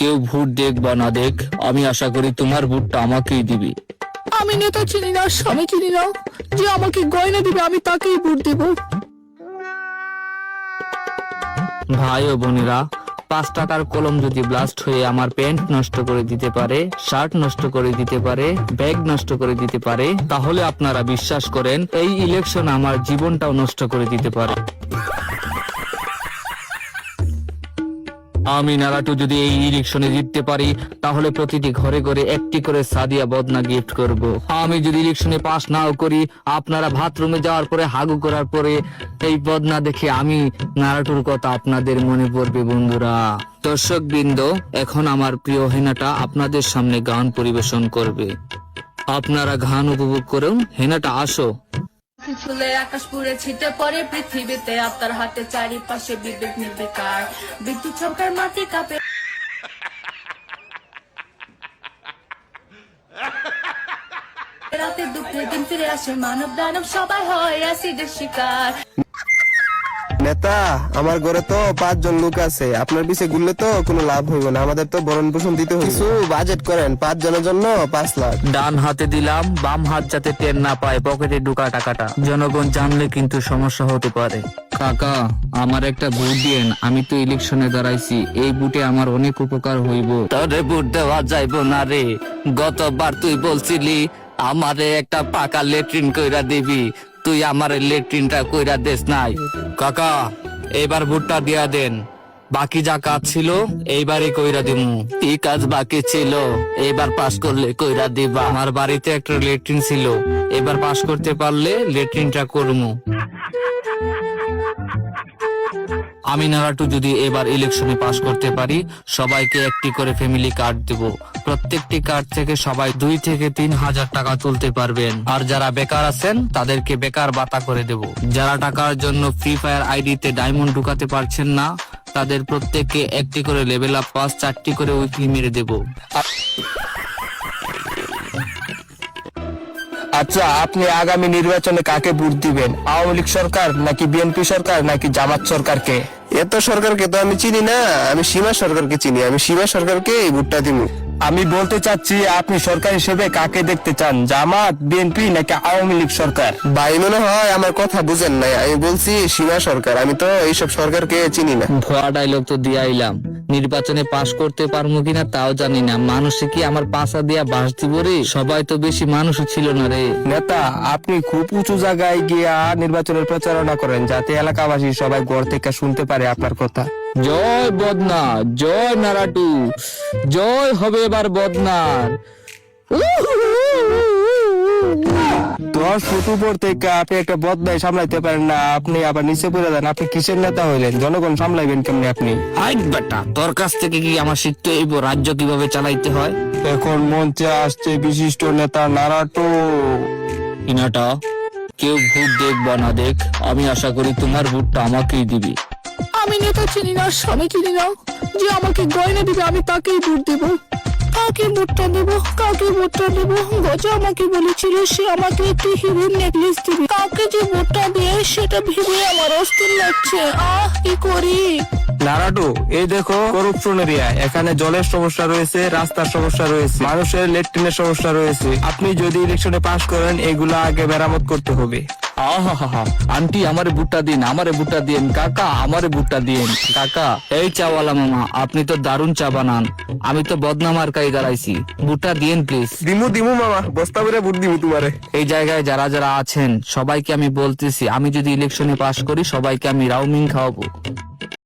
কেউ ভোট দেখ বা না দেখ, আমি আশা করি তোমার ভোটটা আমাকেই দিবি। আমি নেতা চিনি না, স্বামী চিনি না, যে আমাকে গয়না দিবে আমি তাকেই ভোট দেব। ভাই ও বোনেরা, 5 টাকার কলম যদি ব্লাস্ট হয়ে আমার প্যান্ট নষ্ট করে দিতে পারে, শার্ট নষ্ট করে দিতে পারে, ব্যাগ নষ্ট করে দিতে পারে, তাহলে আপনারা বিশ্বাস করেন এই ইলেকশন আমার জীবনটাও নষ্ট করে দিতে পারে। আমি নারাটু যদি এই ইলেকশনে জিততে পারি, তাহলে প্রতিটি ঘরে ঘরে একটি করে সাদিয়া বদনা গিফট করব। আমি যদি ইলেকশনে পাস নাও করি, আপনারা বাথরুমে যাওয়ার পরে হাগু করার পরে এই বদনা দেখে আমি নারাটুর কথা আপনাদের মনে পড়বে বন্ধুরা। দর্শক বৃন্দ, এখন আমার প্রিয় হেনাটা আপনাদের সামনে গান পরিবেশন করবে। আপনারা গান উপভোগ করুন। হেনাটা আসো। ফুলে আকাশ পুরে ছিটে পড়ে পৃথিবীতে, আপনার হাতে চারিপাশে বিদ্যুৎ নির্বিকার, বিদ্যুৎ চমকার মাটি কাঁপে। রাতে দুপুরে দিন ফিরে আসে, মানব দানব সবাই হয় অ্যাসিডের শিকার। নেতা, আমার ঘরে তো 5 জন লোক আছে, আপনার পিছে ঘুরলে তো কোনো লাভ হইব না, আমাদের তো ভরণ পোষণ দিতে হবে, কিছু বাজেট করেন 5 জনের জন্য 5 লাখ। ডান হাতে দিলাম, বাম হাত যাতে টের না পায় পকেটে ঢুকা টাকাটা। জনগণ জানলে কিন্তু সমস্যা হতে পারে। কাকা, আমার একটা ভোট দিয়েন, আমি তো ইলেকশনে দাঁড়াইছি, এই ভোটে আমার অনেক উপকার হইব। তোরে ভোট দেওয়া যাইব না রে, গতবার তুই বলছিলি আমারে একটা পাকা লেট্রিন কইরা দিবি, তুই আমার লেট্রিনটা কইরা দেস নাই। কাকা, এবার ভোটটা দিয়া দেন, বাকি যা কাজ ছিল এইবারই কইরা দিমু। কি কাজ বাকি ছিল? এবার পাস করলে কইরা দিবা। আমার বাড়িতে একটা লেট্রিন ছিল, এবার পাস করতে পারলে লেট্রিনটা করমু। আমি নারাটু যদি এবার ইলেকশনে পাস করতে পারি, সবাইকে একটি করে ফ্যামিলি কার্ড দেব। প্রত্যেকটি কার্ড থেকে সবাই 2 থেকে 3 হাজার টাকা তুলতে পারবেন। আর যারা বেকার আছেন তাদেরকে বেকার ভাতা করে দেব। যারা টাকার জন্য ফ্রি ফায়ার আইডিতে ডায়মন্ড ঢুকাতে পারছেন না, তাদের প্রত্যেককে একটি করে লেভেল আপ পাস, 4টি করে উইকলি মেরে দেব। আচ্ছা, আপনি আগামী নির্বাচনে কাকে ভোট দিবেন? আওয়ামী লীগ সরকার নাকি বিএনপি সরকার নাকি জামাত সরকারকে? এত সরকারকে তো আমি চিনি না, আমি সীমা সরকারকে চিনি, আমি সীমা সরকারকে এই ভোটটা দিব। আমি বলতে চাচ্ছি, আপনি সরকার হিসেবে কাকে দেখতে চান, জামাত, বিএনপি নাকি আওয়ামী লীগ সরকার? ভাই মনে হয় আমার কথা বুঝেন নাই, আমি বলছি সীমা সরকার, আমি তো এইসব সরকারকে চিনি না। ভুয়া ডায়লগ তো দিয়ে আইলাম, নির্বাচনে পাস করতে পারবো কিনা তাও জানি না। মানুষে কি আমার পাশা দিয়া বাস দিব রে? সবাই তো বেশি মানুষ ছিল না রে। নেতা, আপনি খুব উঁচু জায়গায় গিয়া নির্বাচনের প্রচারণা করেন, যাতে এলাকাবাসী সবাই ঘর থেকে শুনতে পারে আপনার কথা। জয় বদনা, জয় নারাটু, জয় হবে এবার বদনার। 10 ফুট উপর থেকে আপনি একটা বদনাই সামলাইতে পারেন না, আপনি আবার নিচে পড়ে যান। আপনি কিসের নেতা হইলেন? জনগণ সামলাইবেন কেমনি আপনি? হাইট বেটা, তোর কাছ থেকে কি আমার শিখতে হইব রাজ্য কিভাবে চালাইতে হয়? এখন মঞ্চে আসছে বিশিষ্ট নেতা নারাটু। ইনাটা, কেউ ভোট দেখ বা না দেখ, আমি আশা করি তোমার ভোটটা আমাকেই দিবি। আমি নেতা চিনি না, স্বামী চিনি না, যে আমাকে গয়না দিবে আমি তাকেই ভোট দেব। কাকে ভোটটা দেব, কাকে ভোটটা দেব? গজা আমাকে বলেছিল সে আমাকে একটি হিরের নেকলেস দিবে। কাকে যে ভোটটা দিয়ে সেটা ভেবে আমার অস্থির লাগছে। কি করি? নারাটু, এই দেখো করপশন এরিয়া, এখানে জলের সমস্যা রয়েছে, রাস্তার সমস্যা রয়েছে, মানুষের ল্যাট্রিনের সমস্যা রয়েছে। আপনি যদি ইলেকশনে পাস করেন, এগুলা আগে মেরামত করতে হবে। আন্টি, আমারে ভুট্টা দিন, আমারে ভুট্টা দিন। কাকা, আমারে ভুট্টা দিন। কাকা, এই চাওয়ালা মামা, আপনি তো দারুণ চা বানান, আমি তো বদনামার কাই দাঁড়াইছি, ভুট্টা দিন প্লিজ। দিমু মামা, বস্তা করে ভোট দিমু তোমারে। এই জায়গায় যারা যারা আছেন সবাইকে আমি বলতেছি, আমি যদি ইলেকশনে পাস করি সবাইকে আমি রাউমিং খাওয়াবো।